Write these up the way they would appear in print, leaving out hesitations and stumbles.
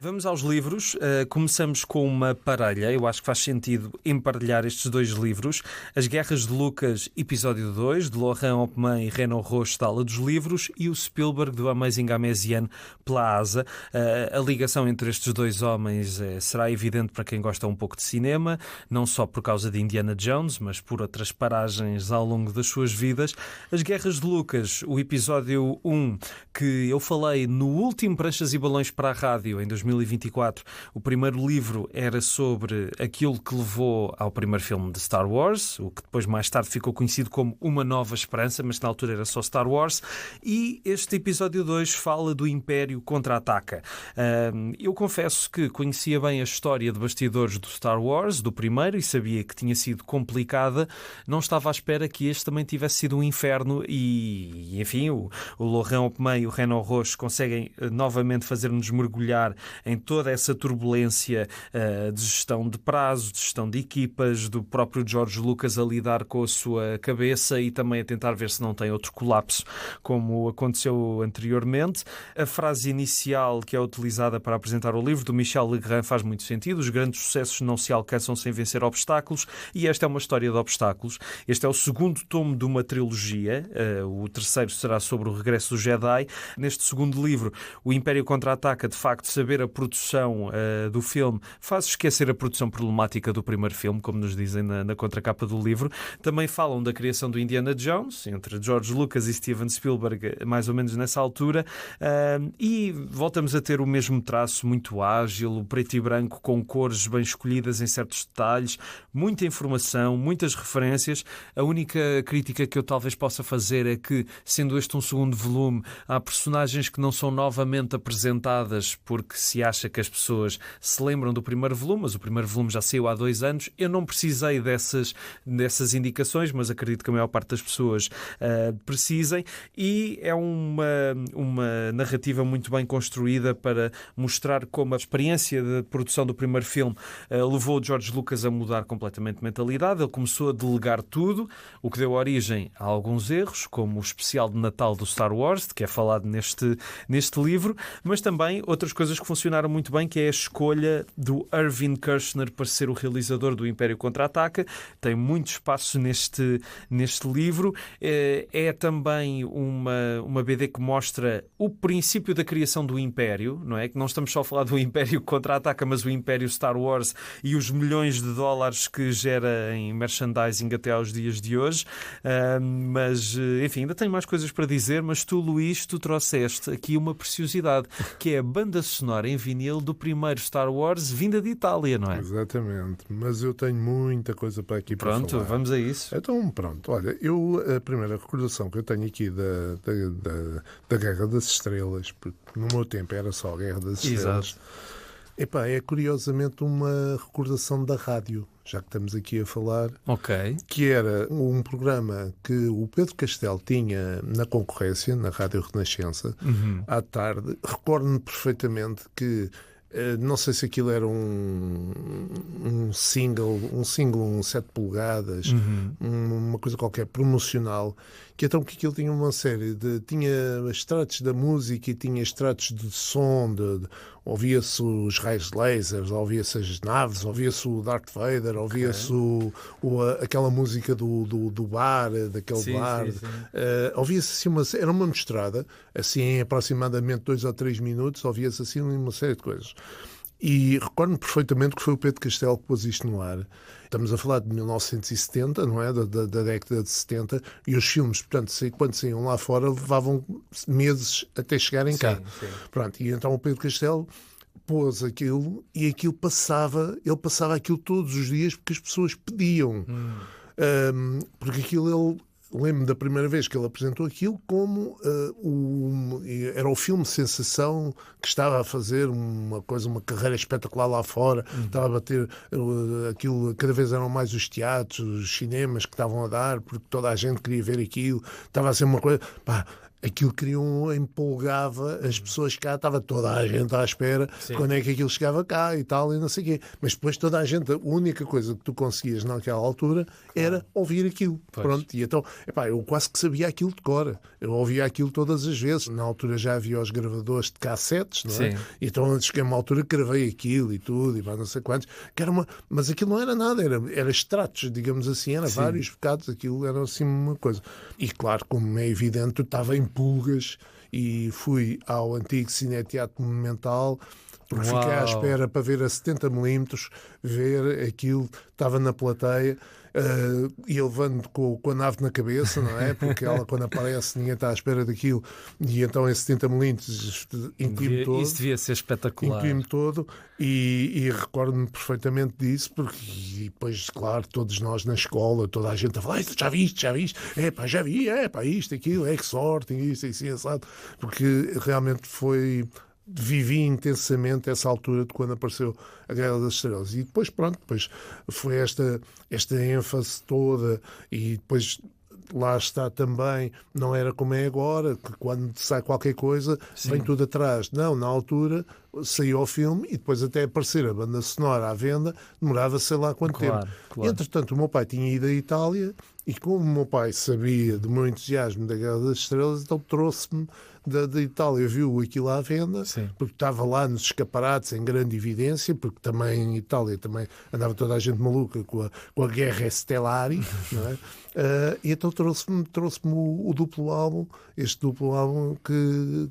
Vamos aos livros. Começamos com uma parelha. Eu acho que faz sentido emparelhar estes dois livros. As Guerras de Lucas, episódio 2, de Laurent Opman e Renaud Roche, da Ala dos Livros, e o Spielberg, do Amazing Amasian, pela Asa. A ligação entre estes dois homens será evidente para quem gosta um pouco de cinema, não só por causa de Indiana Jones, mas por outras paragens ao longo das suas vidas. As Guerras de Lucas, o episódio 1, que eu falei no último Pranchas e Balões para a Rádio, em 2024. O primeiro livro era sobre aquilo que levou ao primeiro filme de Star Wars, o que depois mais tarde ficou conhecido como Uma Nova Esperança, mas na altura era só Star Wars. E este episódio 2 fala do Império Contra-Ataca. Eu confesso que conhecia bem a história de bastidores do Star Wars, do primeiro, e sabia que tinha sido complicada. Não estava à espera que este também tivesse sido um inferno e enfim, o Laurent Opman e o Renaud Roche conseguem novamente fazer-nos mergulhar em toda essa turbulência de gestão de prazo, de gestão de equipas, do próprio George Lucas a lidar com a sua cabeça e também a tentar ver se não tem outro colapso, como aconteceu anteriormente. A frase inicial que é utilizada para apresentar o livro, do Michel Legrand, faz muito sentido. Os grandes sucessos não se alcançam sem vencer obstáculos, e esta é uma história de obstáculos. Este é o segundo tomo de uma trilogia. O terceiro será sobre o regresso do Jedi. Neste segundo livro, o Império Contra-Ataca, de facto, saber a produção do filme faz esquecer a produção problemática do primeiro filme, como nos dizem na contracapa do livro. Também falam da criação do Indiana Jones, entre George Lucas e Steven Spielberg, mais ou menos nessa altura, e voltamos a ter o mesmo traço, muito ágil, o preto e branco, com cores bem escolhidas em certos detalhes, muita informação, muitas referências. A única crítica que eu talvez possa fazer é que, sendo este um segundo volume, há personagens que não são novamente apresentadas porque se acha que as pessoas se lembram do primeiro volume, mas o primeiro volume já saiu há 2 anos. Eu não precisei dessas indicações, mas acredito que a maior parte das pessoas precisem, e é uma narrativa muito bem construída para mostrar como a experiência de produção do primeiro filme levou o George Lucas a mudar completamente de mentalidade. Ele começou a delegar tudo, o que deu origem a alguns erros, como o especial de Natal do Star Wars, que é falado neste livro, mas também outras coisas que funcionaram muito bem, que é a escolha do Irving Kershner para ser o realizador do Império Contra-Ataca. Tem muito espaço neste livro. É também uma BD que mostra o princípio da criação do Império, não é? Que não estamos só a falar do Império Contra-Ataca, mas o Império Star Wars e os milhões de dólares que gera em merchandising até aos dias de hoje. Mas, enfim, ainda tenho mais coisas para dizer, mas tu, Luís, tu trouxeste aqui uma preciosidade, que é a banda sonora em vinil do primeiro Star Wars, vinda de Itália, não é? Exatamente, mas eu tenho muita coisa para aqui para falar. Pronto, vamos a isso. Então, pronto, olha, a primeira recordação que eu tenho aqui da Guerra das Estrelas, porque no meu tempo era só a Guerra das Estrelas. Exato. É curiosamente uma recordação da rádio, já que estamos aqui a falar, que era um programa que o Pedro Castelo tinha na concorrência, na Rádio Renascença, à tarde. Recordo-me perfeitamente que, não sei se aquilo era um single, um 7 polegadas, uma coisa qualquer promocional, que então que aquilo tinha uma série tinha extratos da música e tinha extratos de som, ouvia-se os raios lasers, ouvia-se as naves, ouvia-se o Darth Vader, ouvia-se aquela música do bar, daquele bar. Sim. Ouvia-se assim era uma misturada, assim em aproximadamente 2 ou 3 minutos, ouvia-se assim uma série de coisas. E recordo-me perfeitamente que foi o Pedro Castelo que pôs isto no ar. Estamos a falar de 1970, não é? Da década de 70, e os filmes, portanto, quando saíam lá fora, levavam meses até chegarem cá. Sim. Pronto, e então o Pedro Castelo pôs aquilo, e aquilo ele passava aquilo todos os dias porque as pessoas pediam. Porque aquilo lembro-me da primeira vez que ele apresentou aquilo como era o filme Sensação, que estava a fazer uma carreira espetacular lá fora, estava a bater aquilo, cada vez eram mais os teatros, os cinemas que estavam a dar, porque toda a gente queria ver aquilo, estava a ser uma coisa... aquilo empolgava as pessoas cá, estava toda a gente à espera quando é que aquilo chegava cá e tal, e não sei o quê. Mas depois toda a gente, a única coisa que tu conseguias naquela altura era ouvir aquilo. Pronto, e então, eu quase que sabia aquilo de cor. Eu ouvia aquilo todas as vezes. Na altura já havia os gravadores de cassetes, não é? E então cheguei a uma altura que gravei aquilo e tudo, e não sei quantos, mas aquilo não era nada, era extratos, digamos assim, era vários bocados, aquilo era assim uma coisa. E claro, como é evidente, eu estava em pulgas e fui ao antigo Cineteatro Monumental, porque fiquei à espera para ver a 70mm, ver aquilo, estava na plateia, e ele levando com a nave na cabeça, não é? Porque ela, quando aparece, ninguém está à espera daquilo, e então em 70mm inclui-me todo. Isso devia ser espetacular. Inclui-me todo, e recordo-me perfeitamente disso, porque e depois, claro, todos nós na escola, toda a gente a falar, já viste? Já vi, isto, aquilo, que sorte, isto, assim, assado, porque realmente vivi intensamente essa altura de quando apareceu a Guerra das Estrelas. E depois, depois foi esta ênfase toda, e depois lá está também, não era como é agora, que quando sai qualquer coisa vem tudo atrás. Não, na altura saiu o filme e depois até aparecer a banda sonora à venda demorava sei lá quanto tempo. Claro. Entretanto, o meu pai tinha ido à Itália, e como o meu pai sabia do meu entusiasmo da Guerra das Estrelas, então trouxe-me da Itália, viu aquilo à venda, porque estava lá nos escaparates em grande evidência, porque também em Itália também andava toda a gente maluca com a Guerra Stellari, não é? E então trouxe-me o duplo álbum, este duplo álbum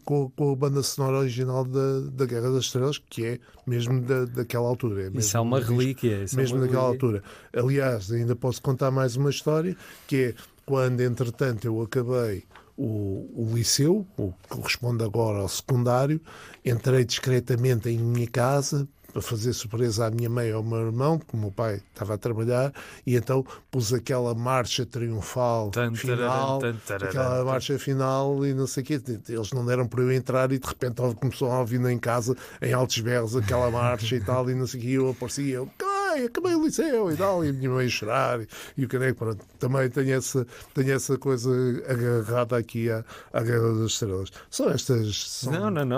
com a banda sonora original da Guerra das Estrelas, que é mesmo daquela altura. Isso é uma relíquia. Mesmo daquela altura. Aliás, ainda posso contar mais uma história, que é quando, entretanto, eu acabei o liceu, o que corresponde agora ao secundário, entrei discretamente em minha casa para fazer surpresa à minha mãe e ao meu irmão, porque o meu pai estava a trabalhar, e então pus aquela marcha triunfal final, aquela marcha final, e não sei o quê. Eles não deram para eu entrar, e de repente começou a ouvir em casa, em altos berros, aquela marcha e tal, e não sei o quê, e eu aparecia, acabei o liceu e tal, e a minha mãe a chorar, e o caneco, pronto. Também tenho essa coisa agarrada aqui à Guerra das Estrelas. São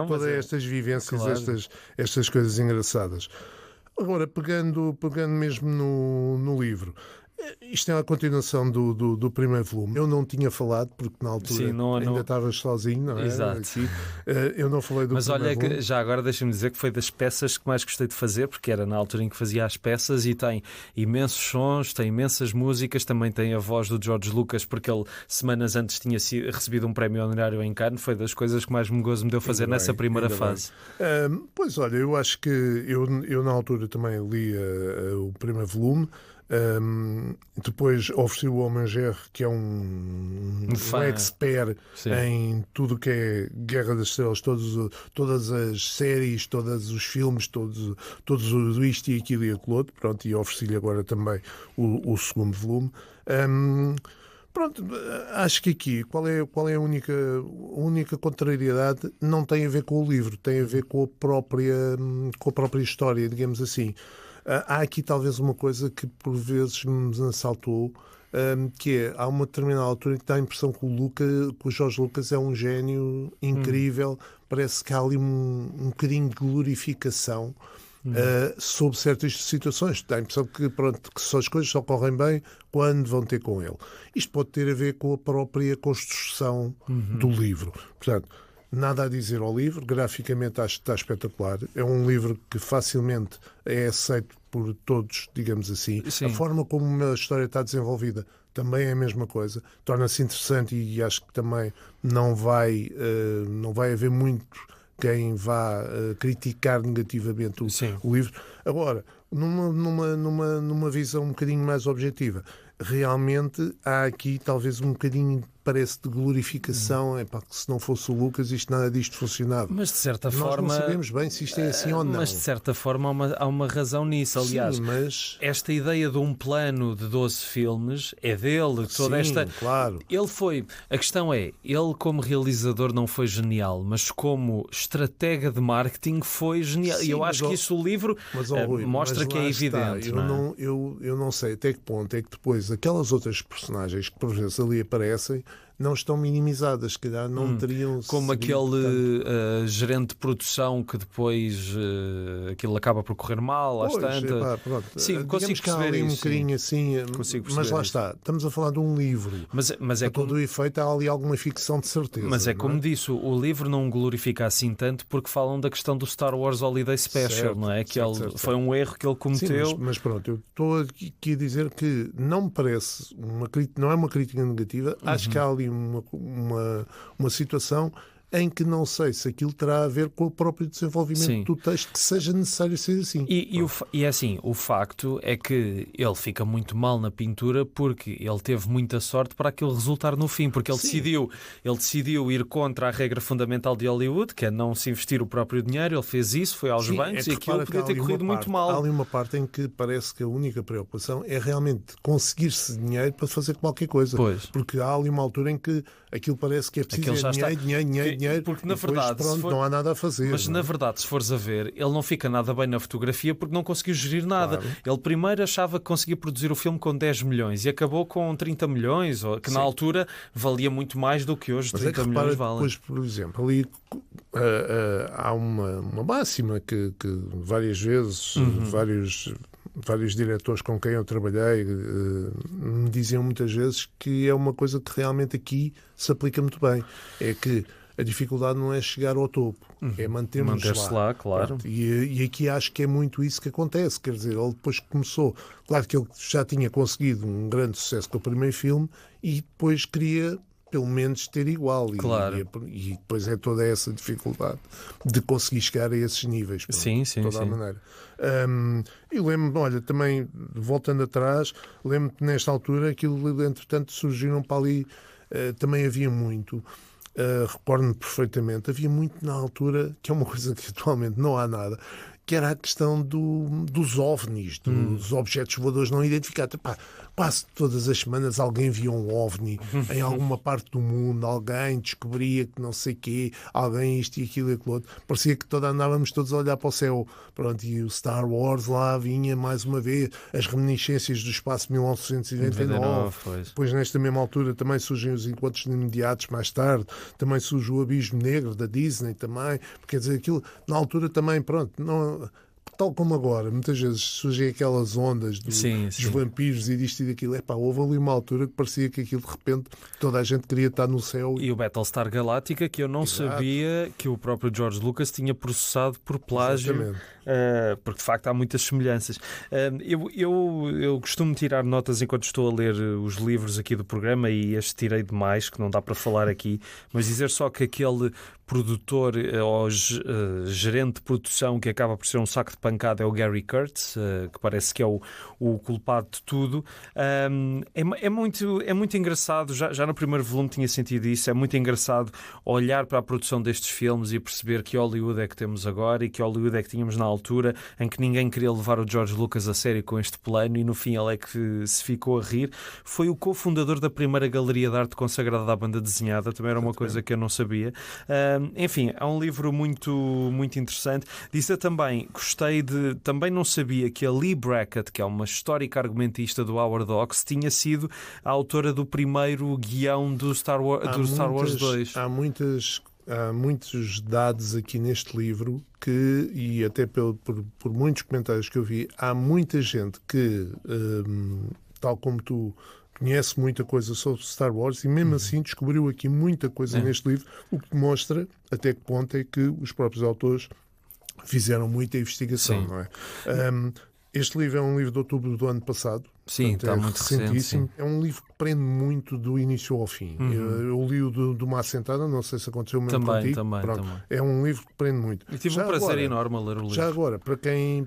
todas estas vivências, claro. estas coisas engraçadas. Agora, pegando mesmo no livro, isto é a continuação do primeiro volume. Eu não tinha falado, porque na altura ainda estavas sozinho, não é? Exato. Aqui. Eu não falei do Mas primeiro volume. Mas olha, já agora deixa-me dizer que foi das peças que mais gostei de fazer, porque era na altura em que fazia as peças, e tem imensos sons, tem imensas músicas, também tem a voz do George Lucas, porque ele semanas antes tinha recebido um prémio honorário em Cannes. Foi das coisas que mais gozo me deu fazer nessa primeira fase. Pois olha, eu acho que eu na altura também li o primeiro volume. Depois ofereci o Almanger, que é um expert em tudo o que é Guerra das Estrelas, todas as séries, todos os filmes, todos isto e aquilo e aquilo outro. Pronto, e ofereci-lhe agora também o segundo volume. Pronto, acho que aqui qual é a única contrariedade? Não tem a ver com o livro, tem a ver com a própria história, digamos assim. Há aqui talvez uma coisa que por vezes me assaltou, que há uma determinada altura que dá a impressão que o Jorge Lucas é um gênio incrível. Parece que há ali um bocadinho de glorificação sobre certas situações. Dá a impressão que só as coisas só correm bem quando vão ter com ele. Isto pode ter a ver com a própria construção do livro. Portanto, nada a dizer ao livro, graficamente acho que está espetacular. É um livro que facilmente é aceito por todos, digamos assim. Sim. A forma como a história está desenvolvida também é a mesma coisa. Torna-se interessante, e acho que também não vai haver muito quem vá criticar negativamente o livro. Agora, numa visão um bocadinho mais objetiva, realmente há aqui talvez um bocadinho, parece, de glorificação. Que se não fosse o Lucas, nada disto funcionava. Mas de certa forma... Nós não sabemos bem se isto é assim ou não. Mas de certa forma há uma razão nisso. Aliás, esta ideia de um plano de 12 filmes é dele. Claro. Ele foi... A questão é, ele como realizador não foi genial, mas como estratega de marketing foi genial. E eu acho que isso o livro mostra que é evidente. Eu não sei até que ponto é que depois aquelas outras personagens que por vezes ali aparecem não estão minimizadas, se calhar não teriam... Como aquele gerente de produção que depois aquilo acaba por correr mal, às tantas. Sim, consigo perceber um bocadinho assim, mas lá está, estamos a falar de um livro. Mas é todo o efeito, há ali alguma ficção de certeza. Mas como disse, o livro não glorifica assim tanto porque falam da questão do Star Wars Holiday Special, não é? Que foi um erro que ele cometeu. Sim, mas pronto, eu estou aqui a dizer que não me parece, não é uma crítica negativa, acho que há ali uma situação em que não sei se aquilo terá a ver com o próprio desenvolvimento do texto, que seja necessário ser assim. E é assim, o facto é que ele fica muito mal na pintura porque ele teve muita sorte para aquilo resultar no fim, porque ele decidiu ir contra a regra fundamental de Hollywood, que é não se investir o próprio dinheiro. Ele fez isso, foi aos bancos, e aquilo podia ter corrido muito mal. Há ali uma parte em que parece que a única preocupação é realmente conseguir-se dinheiro para fazer qualquer coisa. Pois. Porque há ali uma altura em que aquilo parece que é preciso dinheiro, porque na verdade não há nada a fazer. Mas na verdade, se fores a ver, ele não fica nada bem na fotografia porque não conseguiu gerir nada. Claro. Ele primeiro achava que conseguia produzir o filme com 10 milhões e acabou com 30 milhões, que na altura valia muito mais do que hoje. Mas 30 milhões valem. Depois, por exemplo, ali há uma máxima que várias vezes vários diretores com quem eu trabalhei me diziam muitas vezes que é uma coisa que realmente aqui se aplica muito bem. É que a dificuldade não é chegar ao topo, é manter-se lá, claro. E aqui acho que é muito isso que acontece. Quer dizer, ele depois começou, claro que ele já tinha conseguido um grande sucesso com o primeiro filme e depois queria pelo menos ter igual. Claro. E depois é toda essa dificuldade de conseguir chegar a esses níveis. Sim. A maneira. E lembro-me, olha, também voltando atrás, lembro-me que nesta altura aquilo, entretanto, surgiram para ali, também havia muito. Recordo-me perfeitamente, havia muito na altura, que é uma coisa que atualmente não há nada, que era a questão dos OVNIs, dos objetos voadores não identificados. Quase todas as semanas alguém via um OVNI em alguma parte do mundo, alguém descobria que não sei o quê, alguém isto e aquilo e aquilo outro. Parecia que andávamos todos a olhar para o céu. Pronto, e o Star Wars lá vinha mais uma vez, as reminiscências do espaço 1999. Depois, nesta mesma altura, também surgem os encontros imediatos mais tarde, também surge o Abismo Negro da Disney também. Quer dizer, aquilo, na altura também, pronto, não... Tal como agora, muitas vezes surgem aquelas ondas dos vampiros e disto e daquilo. Houve ali uma altura que parecia que aquilo de repente toda a gente queria estar no céu. E o Battlestar Galactica, que eu não sabia que o próprio George Lucas tinha processado por plágio, porque de facto há muitas semelhanças. Eu costumo tirar notas enquanto estou a ler os livros aqui do programa e este tirei demais, que não dá para falar aqui, mas dizer só que aquele produtor ou gerente de produção que acaba por ser um saco de pancada é o Gary Kurtz, que parece que é o culpado de tudo. É muito engraçado, já no primeiro volume tinha sentido isso, é muito engraçado olhar para a produção destes filmes e perceber que Hollywood é que temos agora e que Hollywood é que tínhamos na altura, em que ninguém queria levar o George Lucas a sério com este plano e no fim ele é que se ficou a rir. Foi o cofundador da primeira galeria de arte consagrada à banda desenhada, também era uma coisa que eu não sabia. Enfim, é um livro muito, muito interessante. Disse também, também não sabia que a Lee Brackett, que é uma histórica argumentista do Howard Hawks, tinha sido a autora do primeiro guião do Star Wars 2. Há muitos dados aqui neste livro e até por muitos comentários que eu vi, há muita gente que, tal como tu, conhece muita coisa sobre Star Wars e mesmo assim descobriu aqui muita coisa neste livro, o que demonstra até que ponto é que os próprios autores fizeram muita investigação, não é? Este livro é um livro de outubro do ano passado. Sim, está muito recentíssimo. É um livro que prende muito do início ao fim. Eu li-o de uma assentada, não sei se aconteceu o mesmo contigo. Também. É um livro que prende muito. E tive um prazer enorme a ler o livro. Já agora, para quem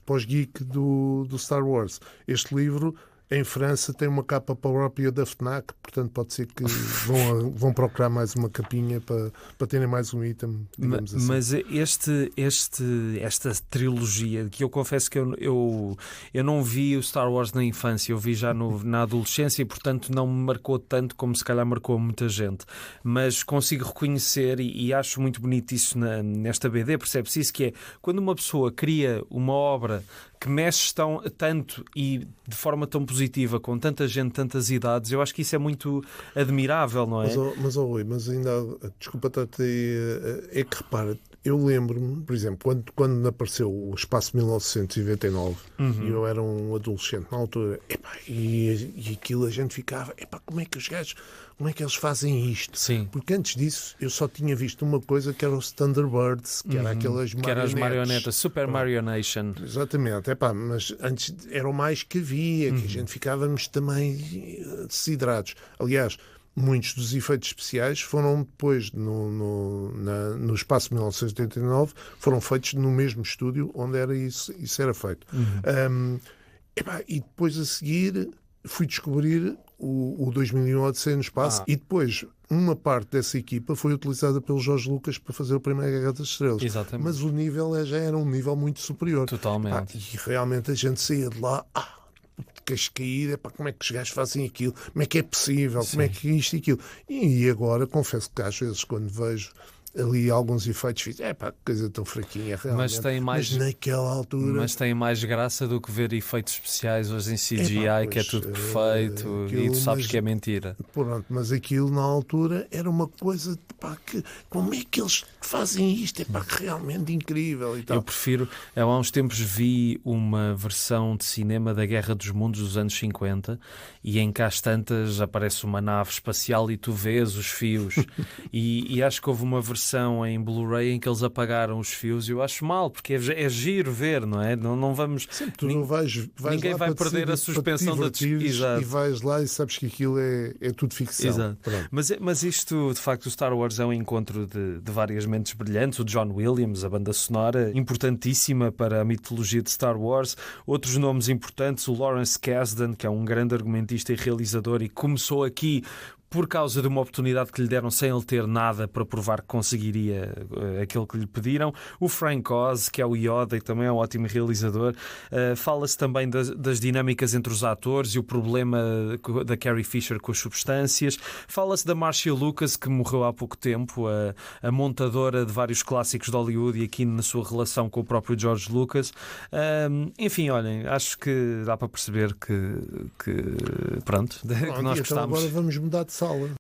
pós-geek do Star Wars, este livro em França tem uma capa própria da FNAC, portanto pode ser que vão procurar mais uma capinha para terem mais um item, digamos assim. Mas esta trilogia, que eu confesso que eu não vi o Star Wars na infância, eu vi já na adolescência e portanto não me marcou tanto como se calhar marcou muita gente, mas consigo reconhecer e acho muito bonito isso nesta BD, percebe-se isso, que é quando uma pessoa cria uma obra que mexes tanto e de forma tão positiva com tanta gente, tantas idades. Eu acho que isso é muito admirável, não é? Mas ainda, desculpa estar-te aí, é que repara, eu lembro-me, por exemplo, quando apareceu o Espaço 1999, e eu era um adolescente na altura, e aquilo a gente ficava, como é que os gajos, como é que eles fazem isto? Sim. Porque antes disso eu só tinha visto uma coisa que era os Thunderbirds, que era aquelas marionetas. Que eram as marionetas, Super Marionation. Exatamente, mas antes era o mais que havia, que a gente ficávamos também desidrados. Aliás, muitos dos efeitos especiais foram depois, no Espaço 1989, foram feitos no mesmo estúdio onde era isso era feito. E depois a seguir fui descobrir o 2001 Odisseia no Espaço e depois uma parte dessa equipa foi utilizada pelo Jorge Lucas para fazer a primeira Guerra das Estrelas. Exatamente. Mas o nível já era um nível muito superior. Totalmente. E realmente a gente saía de lá... cascaída, como é que os gajos fazem aquilo, como é que é possível, como é que isto e aquilo. E agora, confesso que às vezes quando vejo ali alguns efeitos, fiz, coisa tão fraquinha realmente. Mas naquela altura... Mas tem mais graça do que ver efeitos especiais hoje em CGI, que é tudo perfeito, e tu sabes que é mentira. Pronto, mas aquilo na altura era uma coisa, como é que eles fazem isto? Realmente incrível e tal. Eu prefiro, há uns tempos vi uma versão de cinema da Guerra dos Mundos dos anos 50 e em Cá Tantas aparece uma nave espacial e tu vês os fios e acho que houve uma versão em Blu-ray em que eles apagaram os fios e eu acho mal, porque é giro ver, não é? Não vamos... Tu não vais ninguém vai perder a suspensão da e vais lá e sabes que aquilo é tudo ficção. Exato. Mas isto, de facto, o Star Wars é um encontro de várias mentes brilhantes. O John Williams, a banda sonora, importantíssima para a mitologia de Star Wars. Outros nomes importantes, o Lawrence Kasdan, que é um grande argumentista e realizador e começou aqui por causa de uma oportunidade que lhe deram sem ele ter nada para provar que conseguiria aquilo que lhe pediram. O Frank Oz, que é o Yoda e também é um ótimo realizador. Fala-se também das dinâmicas entre os atores e o problema da Carrie Fisher com as substâncias. Fala-se da Marcia Lucas, que morreu há pouco tempo, a montadora de vários clássicos de Hollywood e aqui na sua relação com o próprio George Lucas. Enfim, olhem, acho que dá para perceber que pronto, que nós então gostamos. Agora vamos mudar de sala.